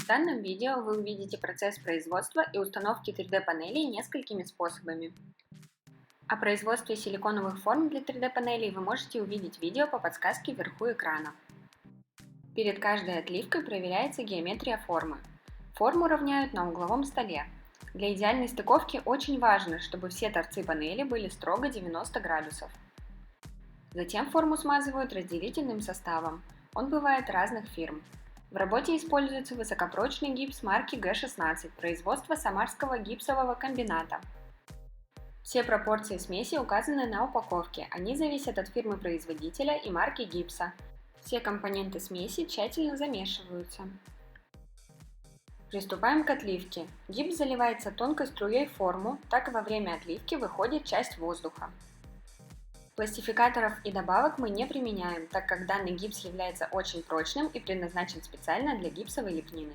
данном видео вы увидите процесс производства и установки 3D-панелей несколькими способами. О производстве силиконовых форм для 3D-панелей вы можете увидеть видео по подсказке вверху экрана. Перед каждой отливкой проверяется геометрия формы. Форму равняют на угловом столе. Для идеальной стыковки очень важно, чтобы все торцы панели были строго 90 градусов. Затем форму смазывают разделительным составом. Он бывает разных фирм. В работе используется высокопрочный гипс марки Г-16 производства Самарского гипсового комбината. Все пропорции смеси указаны на упаковке, они зависят от фирмы-производителя и марки гипса. Все компоненты смеси тщательно замешиваются. Приступаем к отливке. Гипс заливается тонкой струей в форму, так во время отливки выходит часть воздуха. Пластификаторов и добавок мы не применяем, так как данный гипс является очень прочным и предназначен специально для гипсовой лепнины.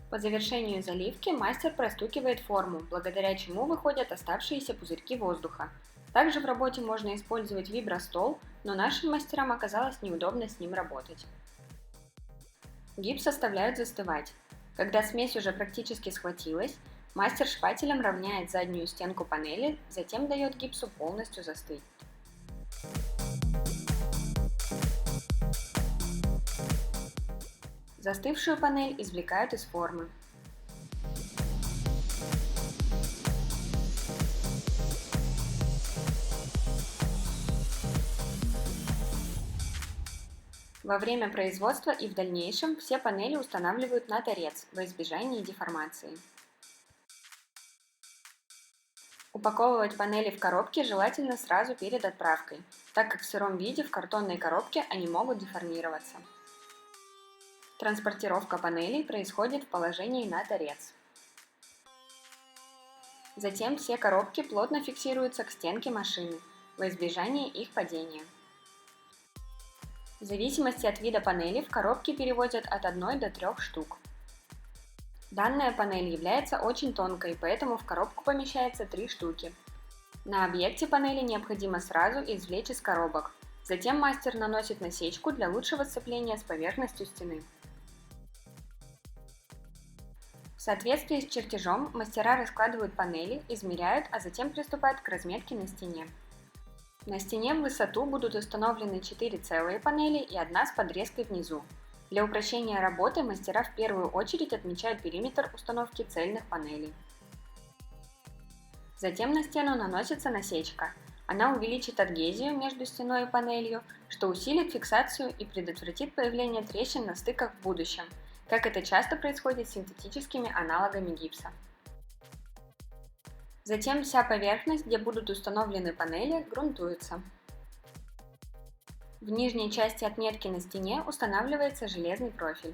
По завершению заливки мастер простукивает форму, благодаря чему выходят оставшиеся пузырьки воздуха. Также в работе можно использовать вибростол, но нашим мастерам оказалось неудобно с ним работать. Гипс оставляют застывать. Когда смесь уже практически схватилась, мастер шпателем равняет заднюю стенку панели, затем дает гипсу полностью застыть. Застывшую панель извлекают из формы. Во время производства и в дальнейшем все панели устанавливают на торец во избежание деформации. Упаковывать панели в коробки желательно сразу перед отправкой, так как в сыром виде в картонной коробке они могут деформироваться. Транспортировка панелей происходит в положении на торец. Затем все коробки плотно фиксируются к стенке машины во избежание их падения. В зависимости от вида панели в коробки переводят от 1 до 3 штук. Данная панель является очень тонкой, поэтому в коробку помещается 3 штуки. На объекте панели необходимо сразу извлечь из коробок. Затем мастер наносит насечку для лучшего сцепления с поверхностью стены. В соответствии с чертежом мастера раскладывают панели, измеряют, а затем приступают к разметке на стене. На стене в высоту будут установлены 4 целые панели и 1 с подрезкой внизу. Для упрощения работы мастера в первую очередь отмечают периметр установки цельных панелей. Затем на стену наносится насечка. Она увеличит адгезию между стеной и панелью, что усилит фиксацию и предотвратит появление трещин на стыках в будущем, как это часто происходит с синтетическими аналогами гипса. Затем вся поверхность, где будут установлены панели, грунтуется. В нижней части отметки на стене устанавливается железный профиль.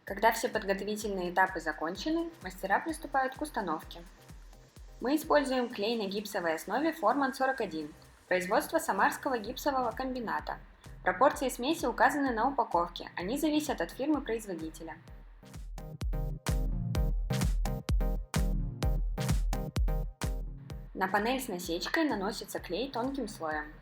Когда все подготовительные этапы закончены, мастера приступают к установке. Мы используем клей на гипсовой основе Форман 41, производства Самарского гипсового комбината. Пропорции смеси указаны на упаковке, они зависят от фирмы-производителя. На панель с насечкой наносится клей тонким слоем.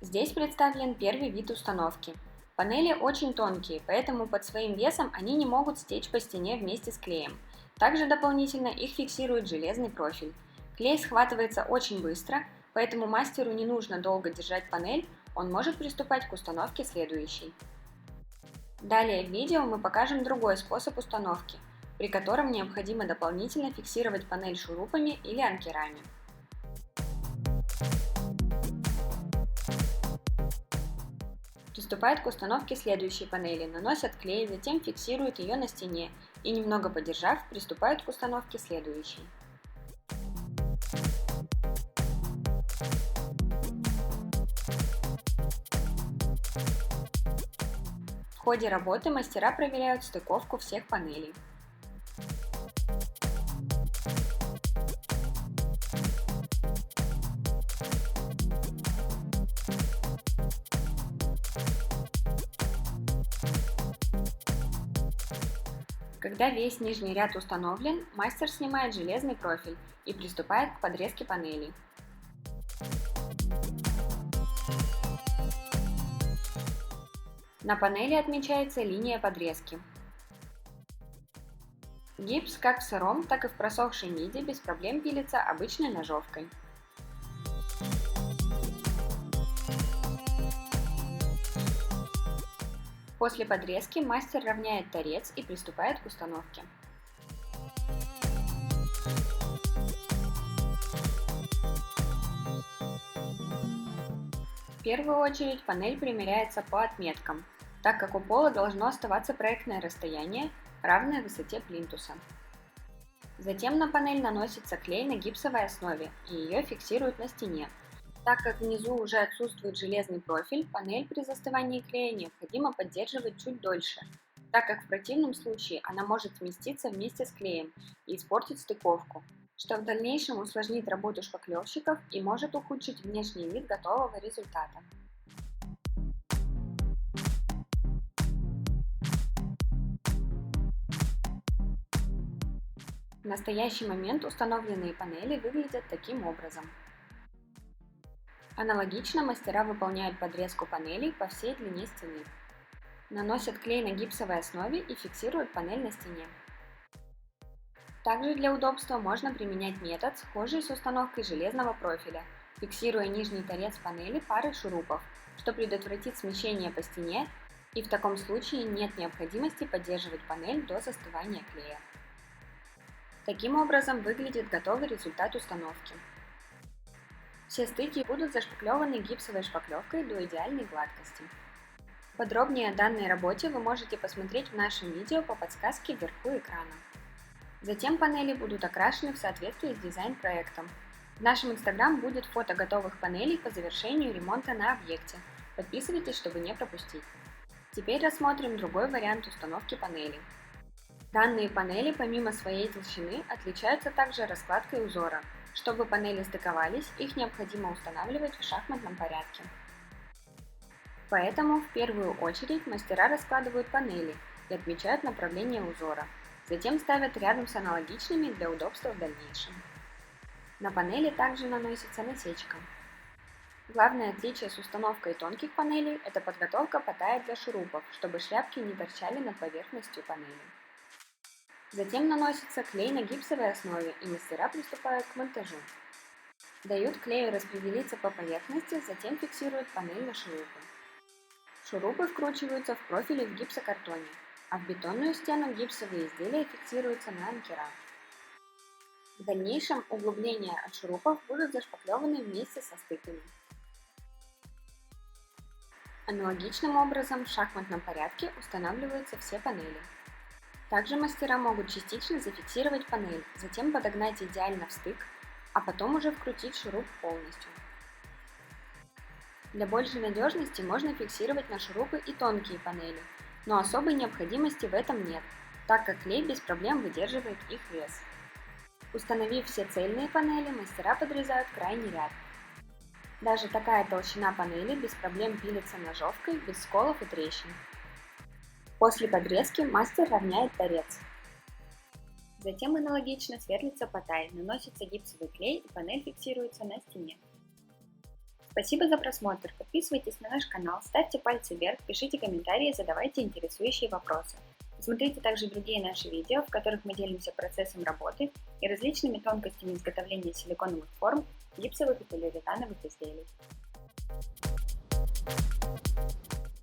Здесь представлен первый вид установки. Панели очень тонкие, поэтому под своим весом они не могут стечь по стене вместе с клеем. Также дополнительно их фиксирует железный профиль. Клей схватывается очень быстро, поэтому мастеру не нужно долго держать панель, он может приступать к установке следующей. Далее в видео мы покажем другой способ установки, при котором необходимо дополнительно фиксировать панель шурупами или анкерами. Приступают к установке следующей панели, наносят клей, затем фиксируют ее на стене и, немного подержав, приступают к установке следующей. В ходе работы мастера проверяют стыковку всех панелей. Когда весь нижний ряд установлен, мастер снимает железный профиль и приступает к подрезке панелей. На панели отмечается линия подрезки. Гипс как в сыром, так и в просохшем виде без проблем пилится обычной ножовкой. После подрезки мастер равняет торец и приступает к установке. В первую очередь панель примеряется по отметкам, так как у пола должно оставаться проектное расстояние, равное высоте плинтуса. Затем на панель наносится клей на гипсовой основе и ее фиксируют на стене. Так как внизу уже отсутствует железный профиль, панель при застывании клея необходимо поддерживать чуть дольше, так как в противном случае она может сместиться вместе с клеем и испортить стыковку, что в дальнейшем усложнит работу шпаклевщиков и может ухудшить внешний вид готового результата. В настоящий момент установленные панели выглядят таким образом. Аналогично мастера выполняют подрезку панелей по всей длине стены. Наносят клей на гипсовой основе и фиксируют панель на стене. Также для удобства можно применять метод, схожий с установкой железного профиля, фиксируя нижний торец панели парой шурупов, что предотвратит смещение по стене, и в таком случае нет необходимости поддерживать панель до застывания клея. Таким образом выглядит готовый результат установки. Все стыки будут зашпаклеваны гипсовой шпаклевкой до идеальной гладкости. Подробнее о данной работе вы можете посмотреть в нашем видео по подсказке вверху экрана. Затем панели будут окрашены в соответствии с дизайн-проектом. В нашем инстаграм будет фото готовых панелей по завершению ремонта на объекте. Подписывайтесь, чтобы не пропустить. Теперь рассмотрим другой вариант установки панелей. Данные панели помимо своей толщины отличаются также раскладкой узора. Чтобы панели стыковались, их необходимо устанавливать в шахматном порядке. Поэтому в первую очередь мастера раскладывают панели и отмечают направление узора. Затем ставят рядом с аналогичными для удобства в дальнейшем. На панели также наносится насечка. Главное отличие с установкой тонких панелей – это подготовка патая для шурупов, чтобы шляпки не торчали над поверхностью панели. Затем наносится клей на гипсовой основе, и мастера приступают к монтажу. Дают клею распределиться по поверхности, затем фиксируют панель на шурупы. Шурупы вкручиваются в профили в гипсокартоне, а в бетонную стену гипсовые изделия фиксируются на анкерах. В дальнейшем углубления от шурупов будут зашпаклеваны вместе со стыками. Аналогичным образом в шахматном порядке устанавливаются все панели. Также мастера могут частично зафиксировать панель, затем подогнать идеально в стык, а потом уже вкрутить шуруп полностью. Для большей надежности можно фиксировать на шурупы и тонкие панели, но особой необходимости в этом нет, так как клей без проблем выдерживает их вес. Установив все цельные панели, мастера подрезают крайний ряд. Даже такая толщина панели без проблем пилится ножовкой, без сколов и трещин. После подрезки мастер равняет торец. Затем аналогично сверлится патай, наносится гипсовый клей и панель фиксируется на стене. Спасибо за просмотр, подписывайтесь на наш канал, ставьте пальцы вверх, пишите комментарии, задавайте интересующие вопросы. Смотрите также другие наши видео, в которых мы делимся процессом работы и различными тонкостями изготовления силиконовых форм, гипсовых и полиуретановых изделий.